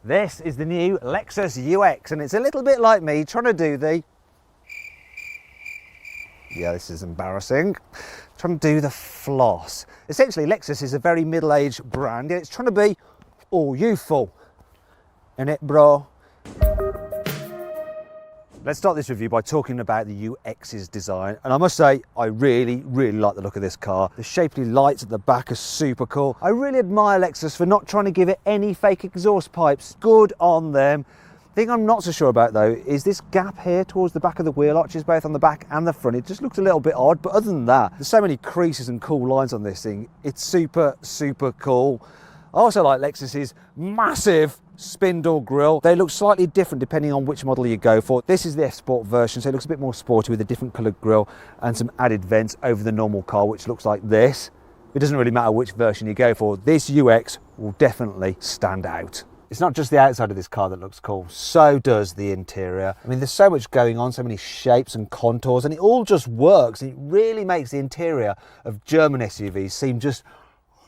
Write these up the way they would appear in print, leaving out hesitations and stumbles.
This is the new Lexus UX, and it's a little bit like me trying to do the... Yeah, this is embarrassing. Trying to do the floss. Essentially, Lexus is a very middle-aged brand, and it's trying to be all youthful. Innit, bro? Let's start this review by talking about the UX's design. And I must say, I really like the look of this car. The shapely lights at the back are super cool. I really admire Lexus for not trying to give it any fake exhaust pipes. Good on them. The thing I'm not so sure about though is this gap here towards the back of the wheel arches, both on the back and the front. It just looks a little bit odd, but other than that, there's so many creases and cool lines on this thing. It's super cool. I also like Lexus's massive spindle grille. They look slightly different depending on which model you go for. This is the F Sport version, so it looks a bit more sporty with a different coloured grille and some added vents over the normal car, which looks like this. It doesn't really matter which version you go for. This UX will definitely stand out. It's not just the outside of this car that looks cool, so does the interior. I mean, there's so much going on, so many shapes and contours, and it all just works. It really makes the interior of German SUVs seem just...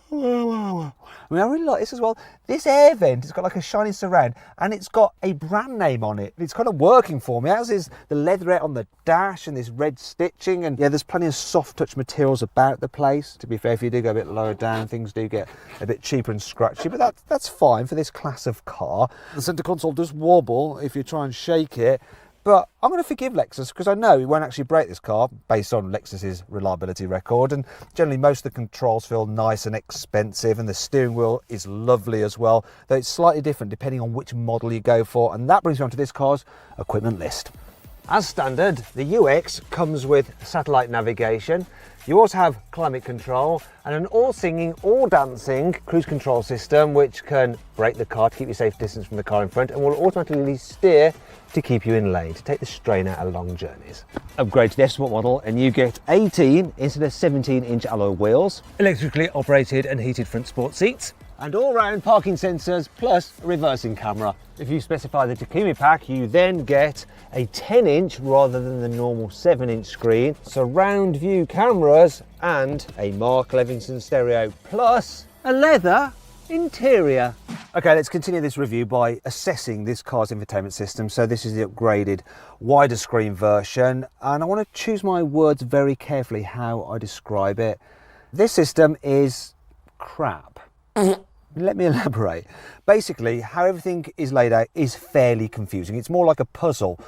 I mean, I really like this as well. This air vent has got like a shiny surround and it's got a brand name on it. It's kind of working for me, as is the leatherette on the dash and this red stitching. And yeah, there's plenty of soft touch materials about the place. To be fair, if you do go a bit lower down, things do get a bit cheaper and scratchy, but that's fine for this class of car. The centre console does wobble if you try and shake it. But I'm going to forgive Lexus because I know it won't actually break this car based on Lexus's reliability record, and generally most of the controls feel nice and expensive, and the steering wheel is lovely as well, though it's slightly different depending on which model you go for. And that brings me on to this car's equipment list. As standard, the UX comes with satellite navigation. You also have climate control and an all-singing, all-dancing cruise control system which can brake the car to keep you safe distance from the car in front and will automatically steer to keep you in lane, to take the strain out of long journeys. Upgrade to the F Sport model and you get 18 instead of 17-inch alloy wheels, electrically operated and heated front sport seats, and all-round parking sensors plus a reversing camera. If you specify the Takumi pack, you then get a 10-inch rather than the normal 7-inch screen, surround view cameras, and a Mark Levinson stereo, plus a leather interior. Okay, let's continue this review by assessing this car's infotainment system. So this is the upgraded wider screen version, and I want to choose my words very carefully how I describe it. This system is crap. Let me elaborate. Basically, how everything is laid out is fairly confusing. It's more like a puzzle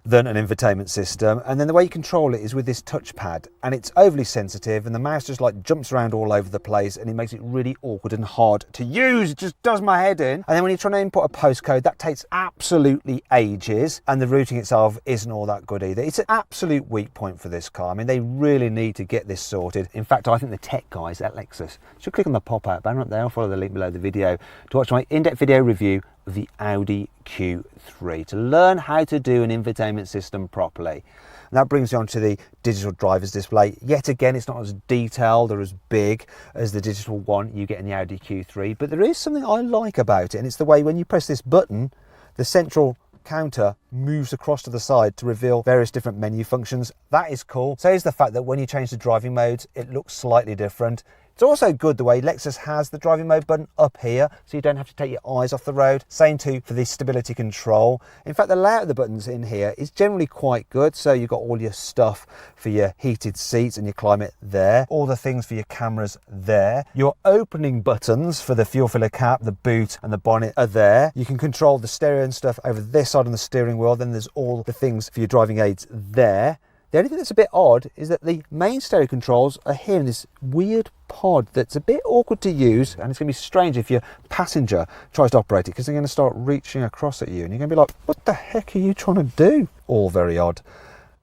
than an infotainment system, and then the way you control it is with this touchpad, and it's overly sensitive, and the mouse just like jumps around all over the place, and it makes it really awkward and hard to use. It just does my head in. And then when you're trying to input a postcode, that takes absolutely ages, and the routing itself isn't all that good either. It's an absolute weak point for this car. I mean, they really need to get this sorted. In fact, I think the tech guys at Lexus should click on the pop-out banner up there or follow the link below the video to watch my in-depth video review of the Audi Q3 to learn how to do an infotainment system properly. And that brings me on to the digital driver's display. Yet again, it's not as detailed or as big as the digital one you get in the Audi Q3, but there is something I like about it, and it's the way when you press this button, the central counter moves across to the side to reveal various different menu functions. That is cool. So is the fact that when you change the driving modes, it looks slightly different. It's also good the way Lexus has the driving mode button up here, so you don't have to take your eyes off the road. Same too for the stability control. In fact, the layout of the buttons in here is generally quite good. So you've got all your stuff for your heated seats and your climate there. All the things for your cameras there. Your opening buttons for the fuel filler cap, the boot and the bonnet are there. You can control the stereo and stuff over this side on the steering wheel. Then there's all the things for your driving aids there. The only thing that's a bit odd is that the main stereo controls are here in this weird pod that's a bit awkward to use, and it's going to be strange if your passenger tries to operate it because they're going to start reaching across at you and you're going to be like, what the heck are you trying to do? All very odd.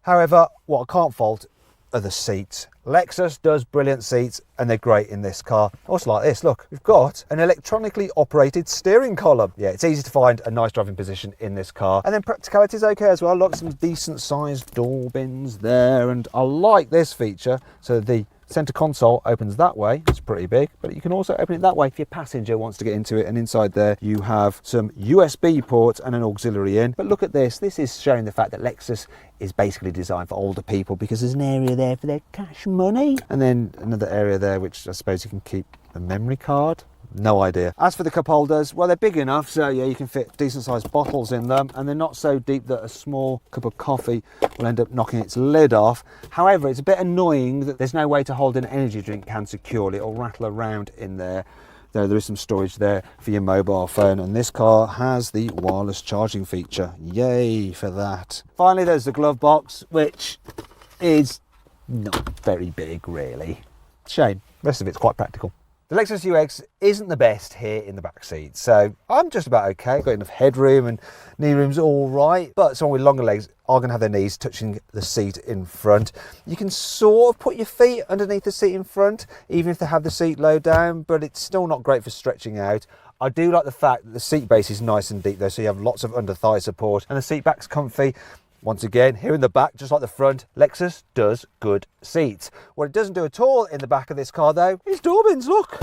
However, what I can't fault are the seats. Lexus does brilliant seats and they're great in this car. Also like this, look, we've got an electronically operated steering column. Yeah, it's easy to find a nice driving position in this car. And then practicality is okay as well. Look, some decent sized door bins there, and I like this feature. So the center console opens that way. It's pretty big, but you can also open it that way if your passenger wants to get into it. And inside there you have some USB ports and an auxiliary in. But look at this. This is showing the fact that Lexus is basically designed for older people because there's an area there for their cash money. And then another area there which I suppose you can keep a memory card. No idea. As for the cup holders, well, they're big enough, so yeah, you can fit decent sized bottles in them, and they're not so deep that a small cup of coffee will end up knocking its lid off. However, it's a bit annoying that there's no way to hold an energy drink can securely. It'll rattle around in there. Though there is some storage there for your mobile phone, and this car has the wireless charging feature. Yay for that. Finally, there's the glove box, which is not very big, really. Shame. The rest of it's quite practical. The Lexus UX isn't the best here in the back seat, so I'm just about okay. Got enough headroom and knee room's all right, but someone with longer legs are going to have their knees touching the seat in front. You can sort of put your feet underneath the seat in front, even if they have the seat low down, but it's still not great for stretching out. I do like the fact that the seat base is nice and deep though, so you have lots of under thigh support, and the seat back's comfy. Once again, here in the back, just like the front, Lexus does good seats. What it doesn't do at all in the back of this car, though, is door bins. Look,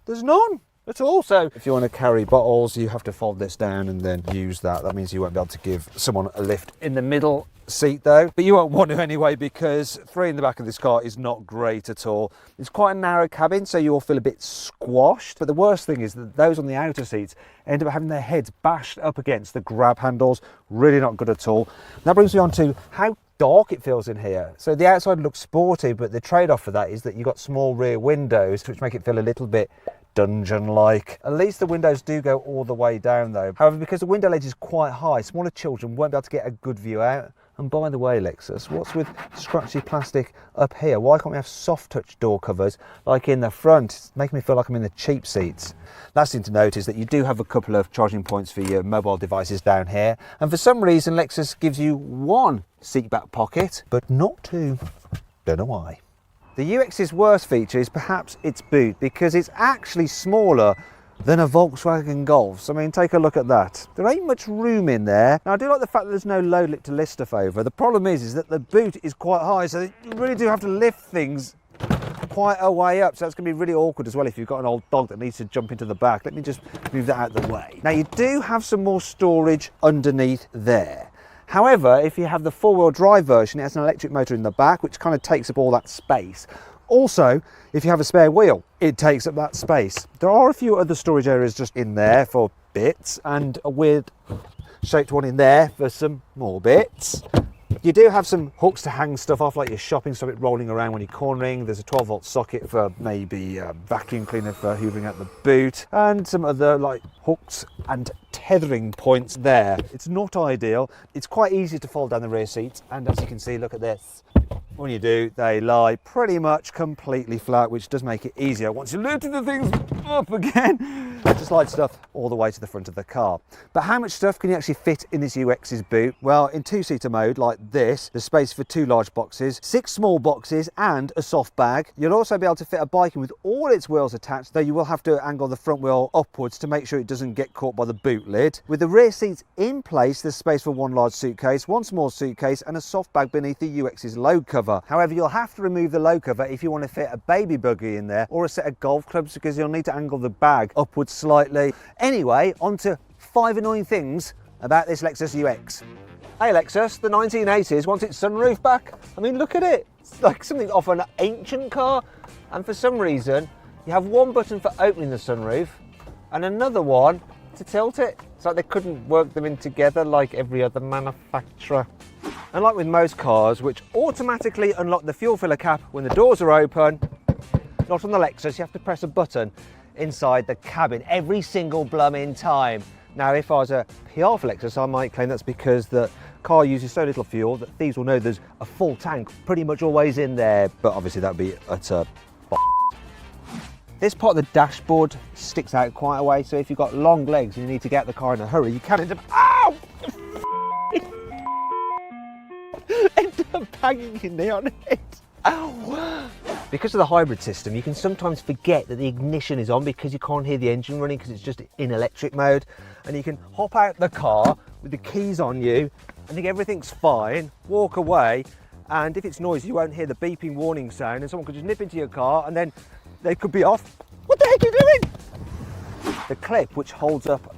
there's none at all. So if you want to carry bottles, you have to fold this down and then use that. That means you won't be able to give someone a lift in the middle seat though, but you won't want to anyway, because 3 in the back of this car is not great at all. It's quite a narrow cabin, so you all feel a bit squashed, but the worst thing is that those on the outer seats end up having their heads bashed up against the grab handles. Really not good at all. And that brings me on to how dark it feels in here. So the outside looks sporty, but the trade-off for that is that you've got small rear windows, which make it feel a little bit dungeon-like. At least the windows do go all the way down though. However, because the window ledge is quite high, smaller children won't be able to get a good view out. And by the way, Lexus, what's with scratchy plastic up here? Why can't we have soft touch door covers like in the front? It's making me feel like I'm in the cheap seats. Last thing to note is that you do have a couple of charging points for your mobile devices down here. And for some reason, Lexus gives you 1 seat back pocket, but not 2. Don't know why. The UX's worst feature is perhaps its boot, because it's actually smaller than a Volkswagen Golf. So, I mean, take a look at that. There ain't much room in there. Now, I do like the fact that there's no low lip to lift stuff over. The problem is that the boot is quite high, so you really do have to lift things quite a way up. So that's going to be really awkward as well if you've got an old dog that needs to jump into the back. Let me just move that out of the way. Now, you do have some more storage underneath there. However, if you have the 4-wheel drive version, it has an electric motor in the back, which kind of takes up all that space. Also, if you have a spare wheel, it takes up that space. There are a few other storage areas just in there for bits, and a weird shaped one in there for some more bits. You do have some hooks to hang stuff off, like your shopping, stop it rolling around when you're cornering. There's a 12-volt socket for maybe vacuum cleaner for hoovering out the boot, and some other like hooks and tethering points there. It's not ideal. It's quite easy to fold down the rear seats, and as you can see, look at this. When you do, they lie pretty much completely flat, which does make it easier once you lifted the things up again to slide stuff all the way to the front of the car. But how much stuff can you actually fit in this UX's boot? Well, in 2-seater mode like this, there's space for 2 large boxes, 6 small boxes and a soft bag. You'll also be able to fit a bike in with all its wheels attached, though you will have to angle the front wheel upwards to make sure it doesn't get caught by the boot lid. With the rear seats in place, there's space for 1 large suitcase, 1 small suitcase and a soft bag beneath the UX's load cover. However, you'll have to remove the low cover if you want to fit a baby buggy in there or a set of golf clubs, because you'll need to angle the bag upwards slightly. Anyway, on to 5 annoying things about this Lexus UX. Hey Lexus, the 1980s wants its sunroof back. I mean, look at it. It's like something off an ancient car. And for some reason, you have 1 button for opening the sunroof and another one to tilt it. It's like they couldn't work them in together like every other manufacturer. Unlike with most cars, which automatically unlock the fuel filler cap when the doors are open, not on the Lexus. You have to press a button inside the cabin every single blooming time. Now, if I was a PR for Lexus, I might claim that's because the car uses so little fuel that thieves will know there's a full tank pretty much always in there, but obviously that would be utter This part of the dashboard sticks out quite a way, so if you've got long legs and you need to get out the car in a hurry, you can end up, ow! End up banging your knee on it. Ow! Because of the hybrid system, you can sometimes forget that the ignition is on because you can't hear the engine running because it's just in electric mode. And you can hop out the car with the keys on you and think everything's fine, walk away, and if it's noisy, you won't hear the beeping warning sound, and someone could just nip into your car and then they could be off. What the heck are you doing? The clip which holds up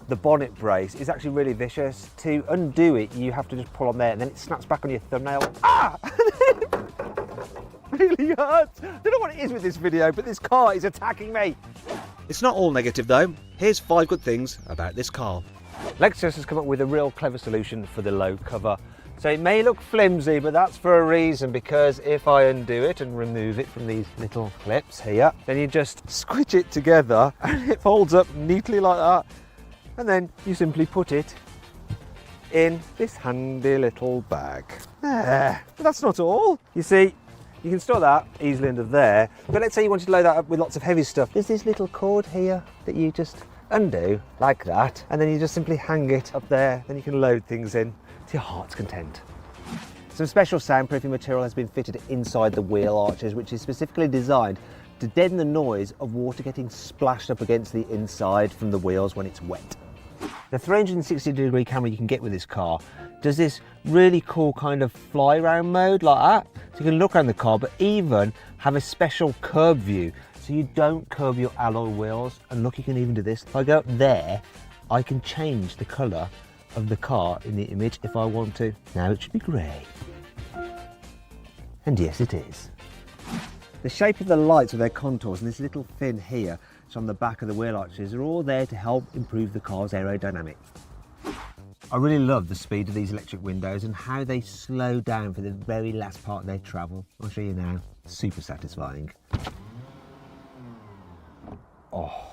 the bonnet brace is actually really vicious. To undo it, you have to just pull on there and then it snaps back on your thumbnail. Ah! Really hurts. I don't know what it is with this video, but this car is attacking me. It's not all negative though. Here's 5 good things about this car. Lexus has come up with a real clever solution for the low cover. So it may look flimsy, but that's for a reason, because if I undo it and remove it from these little clips here, then you just squidge it together and it folds up neatly like that. And then you simply put it in this handy little bag. There. But that's not all. You see, you can store that easily under there, but let's say you wanted to load that up with lots of heavy stuff. There's this little cord here that you just undo like that, and then you just simply hang it up there. Then you can load things in to your heart's content. Some special soundproofing material has been fitted inside the wheel arches, which is specifically designed to deaden the noise of water getting splashed up against the inside from the wheels when it's wet. The 360-degree camera you can get with this car does this really cool kind of fly round mode like that. So you can look around the car, but even have a special curb view, so you don't curb your alloy wheels. And look, you can even do this. If I go up there, I can change the colour of the car in the image if I want to. Now it should be grey. And yes, it is. The shape of the lights with their contours and this little fin here, so on the back of the wheel arches, are all there to help improve the car's aerodynamics. I really love the speed of these electric windows and how they slow down for the very last part of their travel. I'll show you now. Super satisfying. Oh.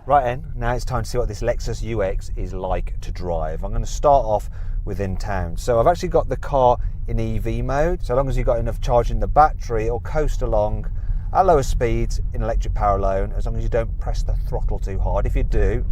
Right then, now it's time to see what this Lexus UX is like to drive. I'm going to start off within town. So I've actually got the car in EV mode. So long as you've got enough charge in the battery, it'll coast along at lower speeds in electric power alone, as long as you don't press the throttle too hard. If you do,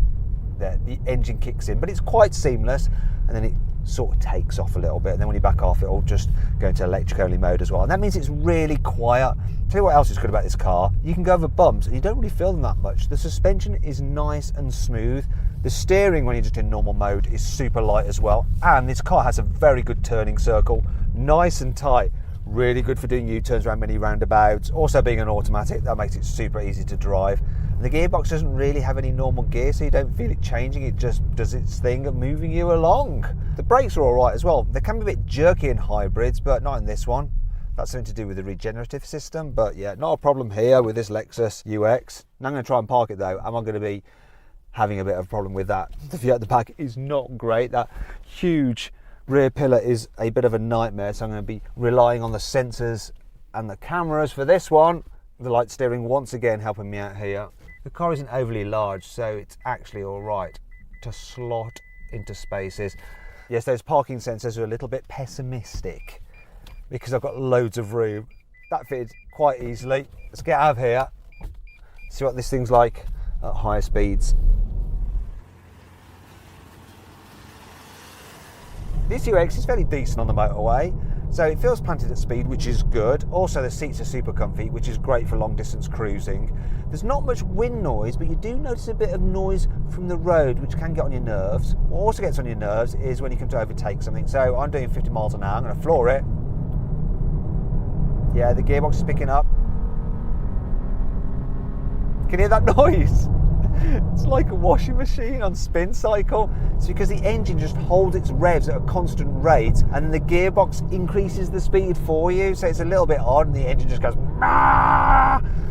the engine kicks in, but it's quite seamless, and then it sort of takes off a little bit, and then when you back off, it'll just go into electric only mode as well, and that means it's really quiet. Tell you what else is good about this car: you can go over bumps and you don't really feel them that much. The suspension is nice and smooth. The steering, when you're just in normal mode, is super light as well, and this car has a very good turning circle, nice and tight. Really good for doing U-turns around many roundabouts. Also, being an automatic, that makes it super easy to drive. And the gearbox doesn't really have any normal gear, so you don't feel it changing. It just does its thing of moving you along. The brakes are all right as well. They can be a bit jerky in hybrids, but not in this one. That's something to do with the regenerative system, but yeah, not a problem here with this Lexus UX. Now I'm going to try and park it though. Am I going to be having a bit of a problem with that? The view at the back is not great. That huge rear pillar is a bit of a nightmare, so I'm going to be relying on the sensors and the cameras for this one. The light steering once again helping me out here. The car isn't overly large, so it's actually all right to slot into spaces. Yes, those parking sensors are a little bit pessimistic because I've got loads of room. That fitted quite easily. Let's get out of here, see what this thing's like at higher speeds. This UX is fairly decent on the motorway, so it feels planted at speed, which is good. Also, the seats are super comfy, which is great for long distance cruising. There's not much wind noise, but you do notice a bit of noise from the road, which can get on your nerves. What also gets on your nerves is when you come to overtake something. So I'm doing 50 miles an hour, I'm going to floor it. Yeah, the gearbox is picking up. Can you hear that noise? It's like a washing machine on spin cycle. It's because the engine just holds its revs at a constant rate, and the gearbox increases the speed for you. So it's a little bit odd, and the engine just goes,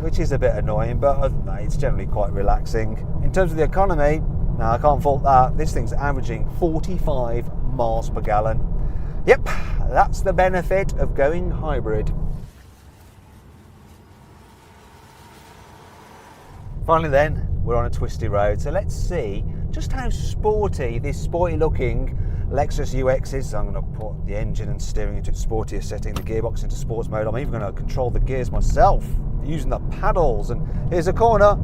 which is a bit annoying, but other than that, it's generally quite relaxing. In terms of the economy, no, I can't fault that. This thing's averaging 45 miles per gallon. Yep, that's the benefit of going hybrid. Finally then, we're on a twisty road, so let's see just how sporty this sporty looking Lexus UX is. So I'm going to put the engine and steering into its sportier setting, the gearbox into sports mode. I'm even going to control the gears myself using the paddles, and here's a corner.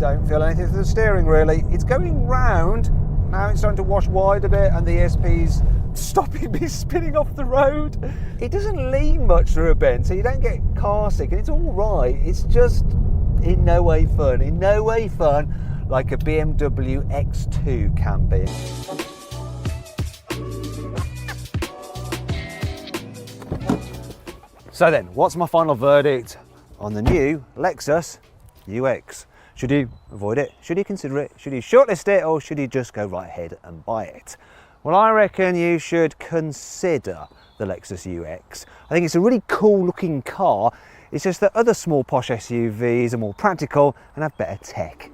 Don't feel anything to the steering really. It's going round, now it's starting to wash wide a bit, and the ESP's stopping me spinning off the road. It doesn't lean much through a bend, so you don't get car sick, and it's all right. It's just in no way fun like a BMW X2 can be. So then, what's my final verdict on the new Lexus UX? Should you avoid it? Should you consider it? Should you shortlist it? Or should you just go right ahead and buy it? Well, I reckon you should consider the Lexus UX. I think it's a really cool looking car. It's just that other small posh SUVs are more practical and have better tech.